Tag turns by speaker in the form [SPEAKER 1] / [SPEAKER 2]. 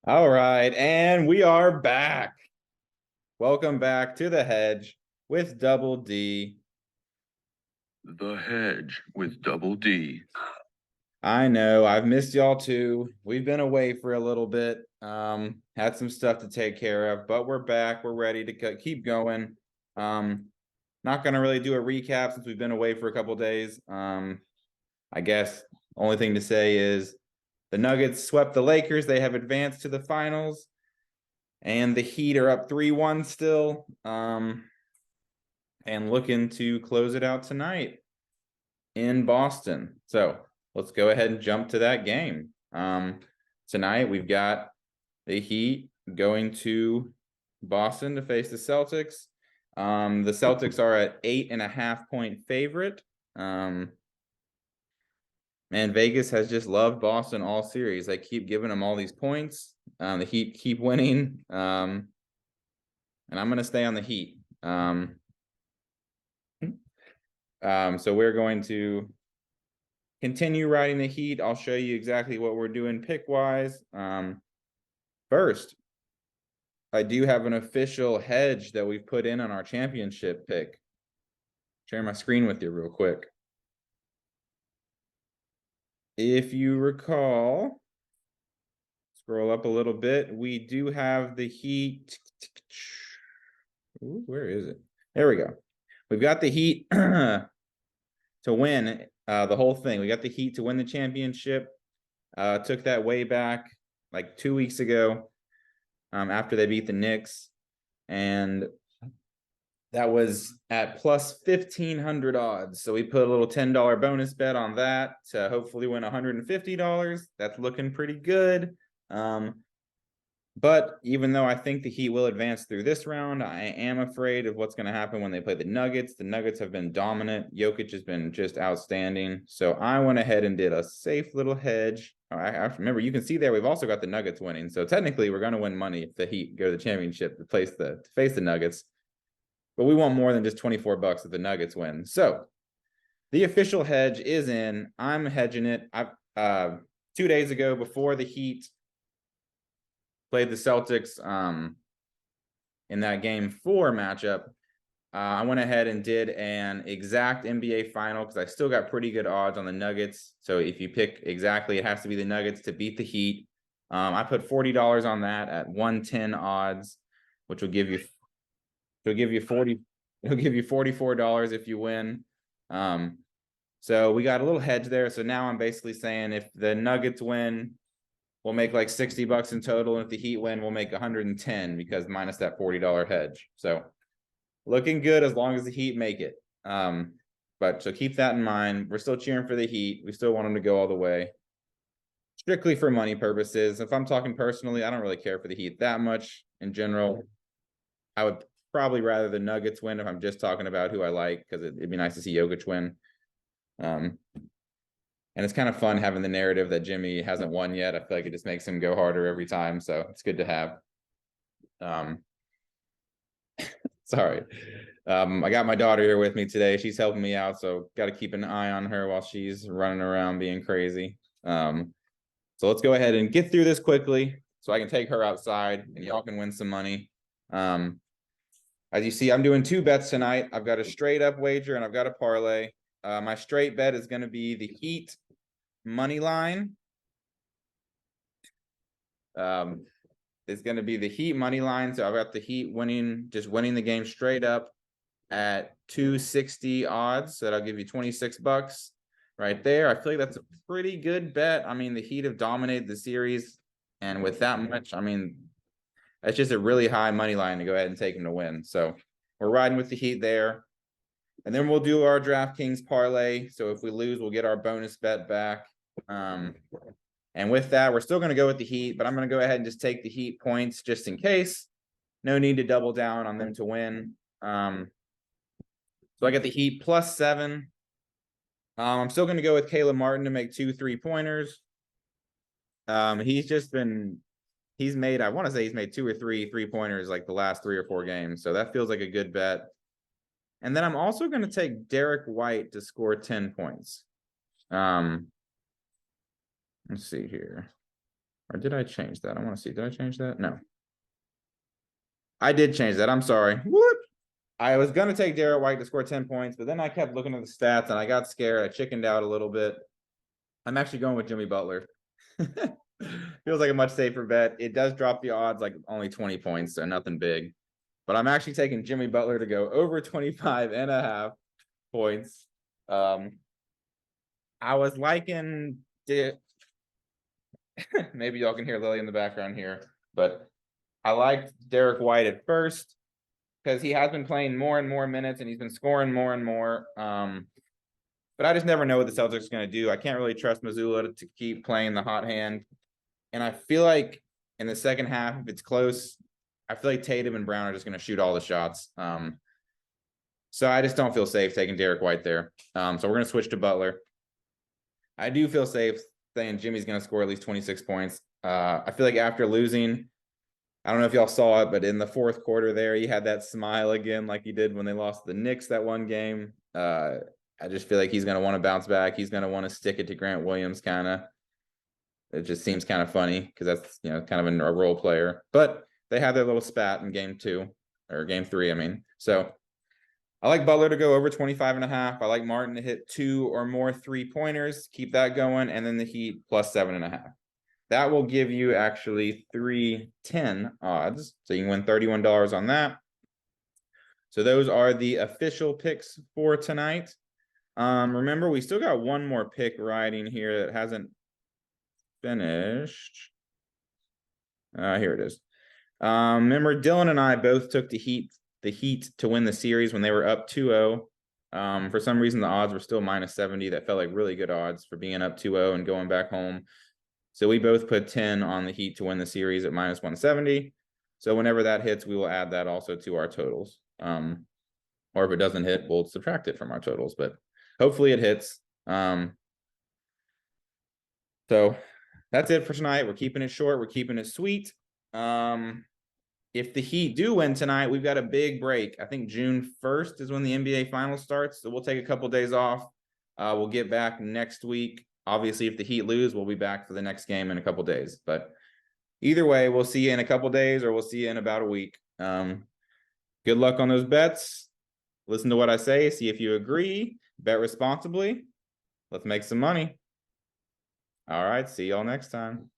[SPEAKER 1] All right, and we are back. Welcome back to the Hedge with Double D.
[SPEAKER 2] The Hedge with Double D.
[SPEAKER 1] I know I've missed y'all too. We've been away for a little bit. Had some stuff to take care of, but we're back. We're ready to keep going. Not gonna really do a recap since we've been away for a couple days. I guess only thing to say is the Nuggets swept the Lakers. They have advanced to the finals. And the Heat are up 3-1 still. And looking to close it out tonight in Boston. So let's go ahead and jump to that game. Tonight we've got the Heat going to Boston to face the Celtics. The Celtics are at 8.5-point favorite. Man, Vegas has just loved Boston all series. They keep giving them all these points. The Heat keep winning. And I'm going to stay on the Heat. So we're going to continue riding the Heat. I'll show you exactly what we're doing pick-wise. First, I do have an official hedge that we've put in on our championship pick. Share my screen with you real quick. If you recall, scroll up a little bit, we do have the Heat. Ooh, where is it? There we go. We've got the Heat to win the whole thing. We got the Heat to win the championship. Took that way back like 2 weeks ago after they beat the Knicks. And that was at plus 1,500 odds. So we put a little $10 bonus bet on that to hopefully win $150. That's looking pretty good. But even though I think the Heat will advance through this round, I am afraid of what's going to happen when they play the Nuggets. The Nuggets have been dominant. Jokic has been just outstanding. So I went ahead and did a safe little hedge. I remember, you can see there we've also got the Nuggets winning. So technically, we're going to win money if the Heat go to the championship to face the Nuggets. But we want more than just 24 bucks if the Nuggets win. So the official hedge is in. I'm hedging it. 2 days ago, before the Heat played the Celtics in that game 4 matchup, I went ahead and did an exact NBA final because I still got pretty good odds on the Nuggets. So if you pick exactly, it has to be the Nuggets to beat the Heat. I put $40 on that at 110 odds, which will give you $44 if you win. So we got a little hedge there. So now I'm basically saying if the Nuggets win, we'll make like 60 bucks in total. And if the Heat win, we'll make 110 because minus that $40 hedge. So looking good as long as the Heat make it. But so keep that in mind. We're still cheering for the Heat. We still want them to go all the way. Strictly for money purposes. If I'm talking personally, I don't really care for the Heat that much in general. I would probably rather the Nuggets win if I'm just talking about who I like, because it'd be nice to see Jokic win. And it's kind of fun having the narrative that Jimmy hasn't won yet. I feel like it just makes him go harder every time. So it's good to have. Sorry. I got my daughter here with me today. She's helping me out. So got to keep an eye on her while she's running around being crazy. So let's go ahead and get through this quickly so I can take her outside and y'all can win some money. As you see, I'm doing 2 bets tonight. I've got a straight up wager and I've got a parlay. My straight bet is going to be the Heat money line. It's going to be the Heat money line. So I've got the Heat winning the game straight up at 260 odds. So that'll give you 26 bucks right there. I feel like that's a pretty good bet. I mean, the Heat have dominated the series. And with that much, I mean, that's just a really high money line to go ahead and take them to win. So we're riding with the Heat there. And then we'll do our DraftKings parlay. So if we lose, we'll get our bonus bet back. And with that, we're still going to go with the Heat, but I'm going to go ahead and just take the Heat points just in case. No need to double down on them to win. So I got the Heat +7. I'm still going to go with Caleb Martin to make 2 3-pointers. He's made, I want to say he's made 2 or 3 3-pointers like the last 3 or 4 games. So that feels like a good bet. And then I'm also going to take Derek White to score 10 points. Let's see here. Or did I change that? I want to see. Did I change that? No. I did change that. I'm sorry. Whoop. I was going to take Derek White to score 10 points, but then I kept looking at the stats and I got scared. I chickened out a little bit. I'm actually going with Jimmy Butler. Feels like a much safer bet. It does drop the odds like only 20 points, so nothing big. But I'm actually taking Jimmy Butler to go over 25.5 points. I was liking maybe y'all can hear Lily in the background here, but I liked Derek White at first because he has been playing more and more minutes and he's been scoring more and more. But I just never know what the Celtics are going to do. I can't really trust Missoula to keep playing the hot hand. And I feel like in the second half, if it's close, I feel like Tatum and Brown are just going to shoot all the shots. So I just don't feel safe taking Derek White there. So we're going to switch to Butler. I do feel safe saying Jimmy's going to score at least 26 points. I feel like after losing, I don't know if y'all saw it, but in the fourth quarter there, he had that smile again like he did when they lost the Knicks that one game. I just feel like he's going to want to bounce back. He's going to want to stick it to Grant Williams kind of. It just seems kind of funny because that's, kind of a role player. But they had their little spat in game 2 or game 3, I mean. So I like Butler to go over 25.5. I like Martin to hit 2 or more 3-pointers. Keep that going. And then the Heat plus 7.5. That will give you actually 310 odds. So you can win $31 on that. So those are the official picks for tonight. Remember, we still got one more pick riding here that hasn't finished. Here it is. Remember, Dylan and I both took the Heat to win the series when they were up 2-0. For some reason, the odds were still minus 70. That felt like really good odds for being up 2-0 and going back home. So we both put 10 on the Heat to win the series at minus 170. So whenever that hits, we will add that also to our totals. Or if it doesn't hit, we'll subtract it from our totals. But hopefully it hits. So that's it for tonight. We're keeping it short. We're keeping it sweet. If the Heat do win tonight, we've got a big break. I think June 1st is when the NBA Finals starts. So we'll take a couple of days off. We'll get back next week. Obviously, if the Heat lose, we'll be back for the next game in a couple of days. But either way, we'll see you in a couple of days or we'll see you in about a week. Good luck on those bets. Listen to what I say. See if you agree. Bet responsibly. Let's make some money. All right. See y'all next time.